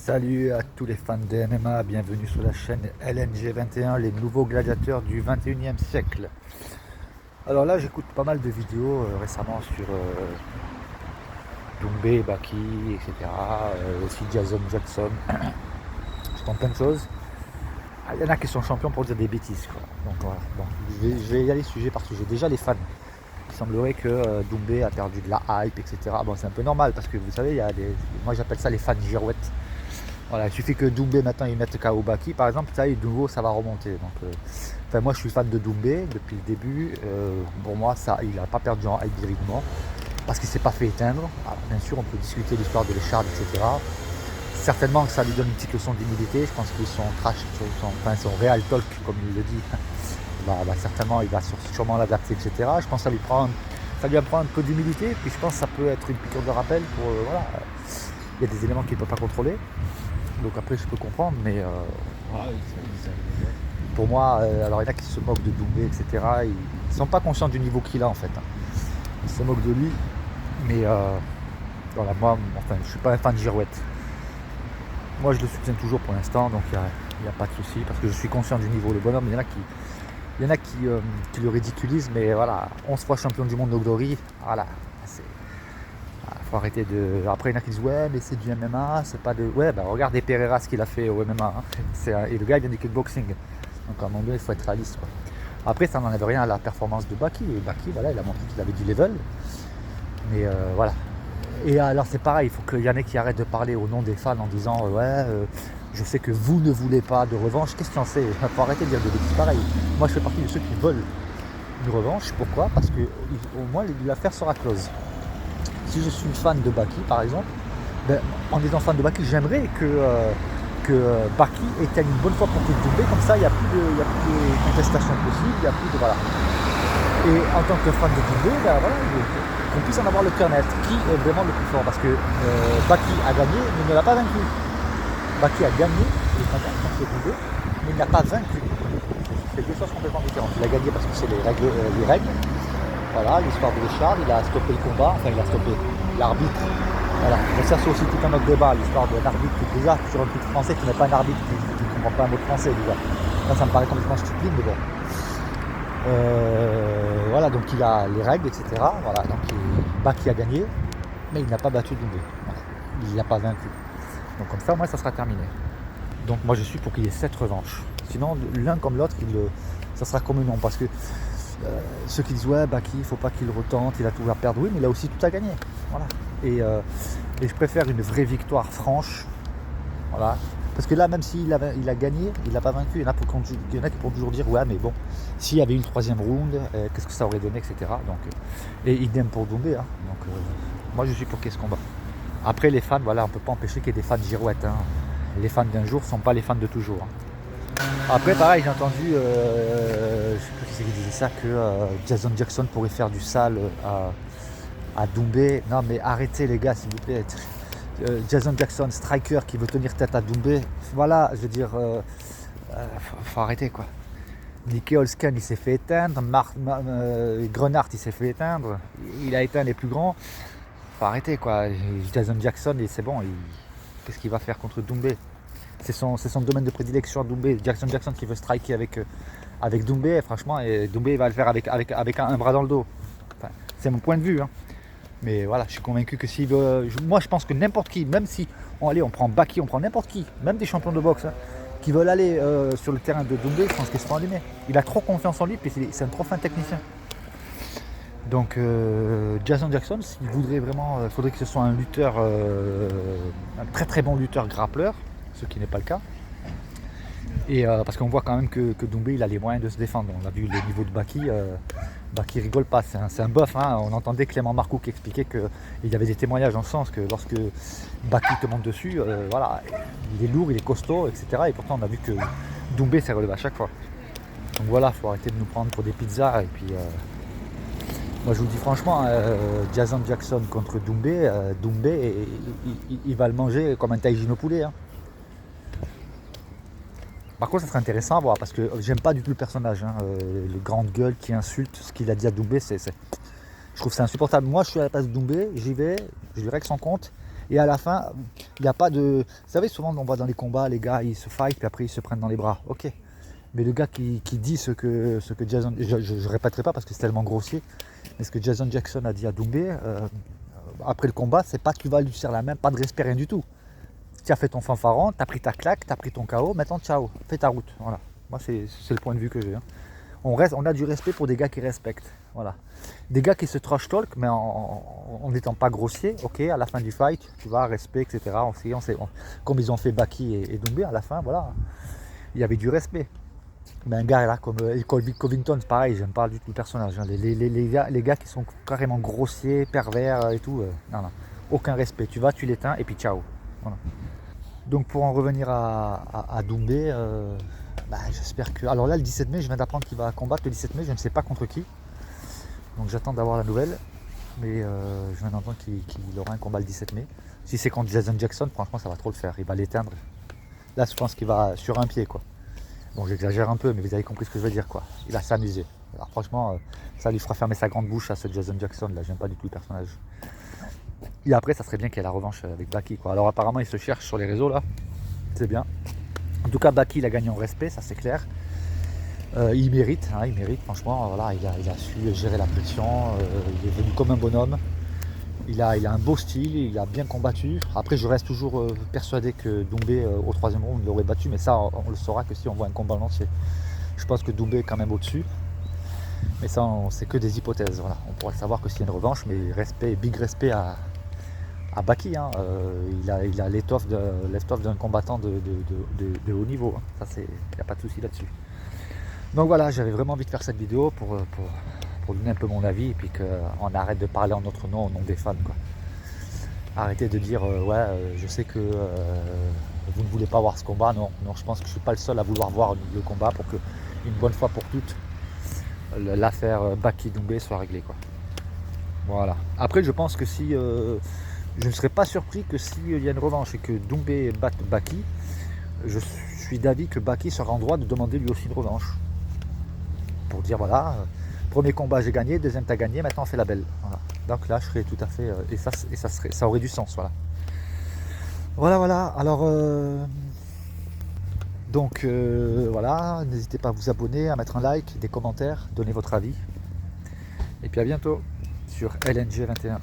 Salut à tous les fans de MMA, bienvenue sur la chaîne LNG21, les nouveaux gladiateurs du 21e siècle. Alors là, j'écoute pas mal de vidéos récemment sur Doumbé, Baki, etc. Aussi Jason Jackson. Je comprends plein de choses. Il y en a qui sont champions pour dire des bêtises, quoi. Donc voilà, bon, je vais y aller sujet par sujet. Déjà les fans. Il semblerait que Doumbé a perdu de la hype, etc. Bon, c'est un peu normal parce que vous savez, il y a moi j'appelle ça les fans girouettes. Voilà, il suffit que Doumbé maintenant il mette KO Baki par exemple, ça et de nouveau ça va remonter. Donc, moi je suis fan de Doumbé depuis le début. Pour moi ça, il n'a pas perdu en hype directement parce qu'il ne s'est pas fait éteindre. Alors, bien sûr on peut discuter de l'histoire de l'écharde, etc. Certainement que ça lui donne une petite leçon d'humilité. Je pense qu'ils sont trash, son real talk comme il le dit. Certainement il va sûrement l'adapter, etc. Je pense que ça lui apprend un peu d'humilité. Puis je pense que ça peut être une piqûre de rappel pour voilà. Il y a des éléments qu'il ne peut pas contrôler. Donc après je peux comprendre, mais pour moi, alors il y en a qui se moquent de Doumbé, etc. Ils ne sont pas conscients du niveau qu'il a en fait. Ils se moquent de lui, mais voilà, moi, enfin, je ne suis pas un fan de girouette. Moi je le soutiens toujours pour l'instant, donc il n'y a pas de souci, parce que je suis conscient du niveau. Le bonhomme, il y en a qui le ridiculisent, mais voilà, 11 fois champion du monde de Glory, voilà, faut arrêter de. Après, il y en a qui disent ouais, mais c'est du MMA, c'est pas de. Ouais, regardez Pereira ce qu'il a fait au MMA. Et le gars, il vient du kickboxing. Donc à un moment donné, il faut être réaliste, quoi. Après, ça n'enlève rien à la performance de Baki. Et Baki, voilà, il a montré qu'il avait du level. Mais voilà. Et alors, c'est pareil, il faut qu'il y en ait qui arrêtent de parler au nom des fans en disant je sais que vous ne voulez pas de revanche. Qu'est-ce que tu en sais? Il faut arrêter de dire des bêtises pareilles. Moi, je fais partie de ceux qui veulent une revanche. Pourquoi? Parce que au moins, l'affaire sera close. Si je suis fan de Baki par exemple, en étant fan de Baki, j'aimerais que Baki éteigne une bonne fois pour tout Doumbé, comme ça il n'y a plus de contestation possible, il n'y a plus de. Voilà. Et en tant que fan de Doumbé, voilà, qu'on puisse en avoir le cœur net, qui est vraiment le plus fort, parce que Baki a gagné, mais ne l'a pas vaincu. Baki a gagné les combats contre Doumbé, mais il n'a pas vaincu. C'est deux choses complètement différentes. Il a gagné parce que c'est les règles. Voilà, l'histoire de l'écharde, il a stoppé le combat, enfin il a stoppé l'arbitre. Voilà, mais ça c'est aussi tout un autre débat, l'histoire de l'arbitre qui déjà sur un truc français qui n'est pas un arbitre, qui ne comprend pas un mot de français déjà. Ça me paraît complètement stupide, mais bon. Voilà, donc il a les règles, etc. Voilà, donc Baki a gagné, mais il n'a pas battu Doumbé. Voilà. Il n'a pas vaincu. Donc comme ça, au moins ça sera terminé. Donc moi je suis pour qu'il y ait 7 revanches. Sinon, l'un comme l'autre, ça sera comme non, parce que ceux qui disent ouais Baki il faut pas qu'il retente, il a tout à perdre, oui mais il a aussi tout à gagner, voilà. Et je préfère une vraie victoire franche, voilà, parce que là même s'il a gagné, il n'a pas vaincu. Il y en a qui pourront toujours dire ouais mais bon, s'il y avait une troisième round, qu'est-ce que ça aurait donné, etc. Donc, et idem pour Doumbé, hein. Donc moi je suis pour qu'il y ait ce combat. Après les fans, voilà, on peut pas empêcher qu'il y ait des fans girouettes, hein. Les fans d'un jour sont pas les fans de toujours, hein. Après, pareil, j'ai entendu, je ne sais plus qui c'est qui disait ça, que Jason Jackson pourrait faire du sale à Doumbé. Non, mais arrêtez les gars, s'il vous plaît. Jason Jackson, striker qui veut tenir tête à Doumbé. Voilà, je veux dire, faut arrêter quoi. Nicky Holsken, il s'est fait éteindre. Grenard, il s'est fait éteindre. Il a éteint les plus grands. Faut arrêter quoi. Jason Jackson, c'est bon. Qu'est-ce qu'il va faire contre Doumbé? C'est son domaine de prédilection à Doumbé. Jackson qui veut striker avec Doumbé, et franchement, et Doumbé va le faire avec un bras dans le dos. Enfin, c'est mon point de vue, hein. Mais voilà, je suis convaincu que s'il veut. Moi je pense que n'importe qui, même si on prend Baki, on prend n'importe qui, même des champions de boxe, hein, qui veulent aller sur le terrain de Doumbé, je pense qu'ils seront allumés. Il a trop confiance en lui, puis c'est un trop fin technicien. Donc Jason Jackson, s'il voudrait vraiment, il faudrait que ce soit un lutteur, un très très bon lutteur grappleur, ce qui n'est pas le cas. Et parce qu'on voit quand même que Doumbé il a les moyens de se défendre. On a vu le niveau de Baki, Baki rigole pas, c'est un boeuf, hein. On entendait Clément Marcoux qui expliquait qu'il y avait des témoignages en ce sens que lorsque Baki te monte dessus, voilà, il est lourd, il est costaud, etc. Et pourtant on a vu que Doumbé s'est relevé à chaque fois. Donc voilà, il faut arrêter de nous prendre pour des pizzas. Et puis moi je vous dis franchement, Jason Jackson contre Doumbé, il va le manger comme un taïgine au poulet, hein. Par contre, ça serait intéressant à voir parce que j'aime pas du tout le personnage, hein, les grandes gueules qui insultent, ce qu'il a dit à Doumbé, je trouve que c'est insupportable. Moi, je suis à la place de Doumbé, j'y vais, je lui règle son compte Et à la fin, il n'y a pas de... Vous savez, souvent on voit dans les combats, les gars, ils se fight, puis après ils se prennent dans les bras. Ok. Mais le gars qui dit ce que Jason... Je ne répéterai pas parce que c'est tellement grossier, mais ce que Jason Jackson a dit à Doumbé, après le combat, c'est pas tu vas lui serrer la main, pas de respect, rien du tout. Tu as fait ton fanfaron, tu as pris ta claque, tu as pris ton KO, maintenant ciao, fais ta route. Voilà. Moi, c'est le point de vue que j'ai. Hein. On a du respect pour des gars qui respectent. Voilà. Des gars qui se trash talk, mais en n'étant pas grossier, ok, à la fin du fight, tu vois, respect, etc. Comme ils ont fait Baki et Doumbé, à la fin, voilà, il y avait du respect. Mais un gars là, comme Colby Covington, c'est pareil, j'aime pas du tout le personnage. Hein. Les gars qui sont carrément grossiers, pervers et tout, non, non, aucun respect. Tu vas, tu l'éteins et puis ciao. Voilà. Donc pour en revenir à Doumbé, j'espère que... Alors là, le 17 mai, je viens d'apprendre qu'il va combattre le 17 mai, je ne sais pas contre qui. Donc j'attends d'avoir la nouvelle. Mais je viens d'entendre qu'il aura un combat le 17 mai. Si c'est contre Jason Jackson, franchement, ça va trop le faire. Il va l'éteindre. Là, je pense qu'il va sur un pied, quoi. Bon, j'exagère un peu, mais vous avez compris ce que je veux dire, quoi. Il va s'amuser. Alors franchement, ça lui fera fermer sa grande bouche à ce Jason Jackson. Là, j'aime pas du tout le personnage. Et après, ça serait bien qu'il y ait la revanche avec Baki, quoi. Alors apparemment, il se cherche sur les réseaux, là. C'est bien. En tout cas, Baki, il a gagné en respect, ça c'est clair. Il mérite, franchement, voilà, il a su gérer la pression, il est venu comme un bonhomme. Il a un beau style, il a bien combattu. Après, je reste toujours persuadé que Doumbé, au 3e round, l'aurait battu, mais ça, on le saura que si on voit un combat en entier. Je pense que Doumbé est quand même au-dessus. Mais ça, c'est que des hypothèses. Voilà. On pourra le savoir que s'il y a une revanche, mais big respect à Baki. Hein. Il a l'étoffe d'un combattant de haut niveau. Hein. Ça, il n'y a pas de souci là-dessus. Donc voilà, j'avais vraiment envie de faire cette vidéo pour donner un peu mon avis et puis qu'on arrête de parler en notre nom, au nom des fans. Quoi. Arrêtez de dire je sais que vous ne voulez pas voir ce combat. Non, je pense que je ne suis pas le seul à vouloir voir le combat pour que une bonne fois pour toutes l'affaire Baki Doumbé soit réglée. Quoi. Voilà. Après, je pense que si je ne serais pas surpris que s'il y a une revanche et que Doumbé batte Baki, je suis d'avis que Baki sera en droit de demander lui aussi une revanche. Pour dire voilà, premier combat j'ai gagné, deuxième t'as gagné, maintenant on fait la belle. Voilà. Donc là je serais tout à fait. Ça aurait du sens, voilà. Voilà. Alors voilà, n'hésitez pas à vous abonner, à mettre un like, des commentaires, donner votre avis. Et puis à bientôt sur LNG21.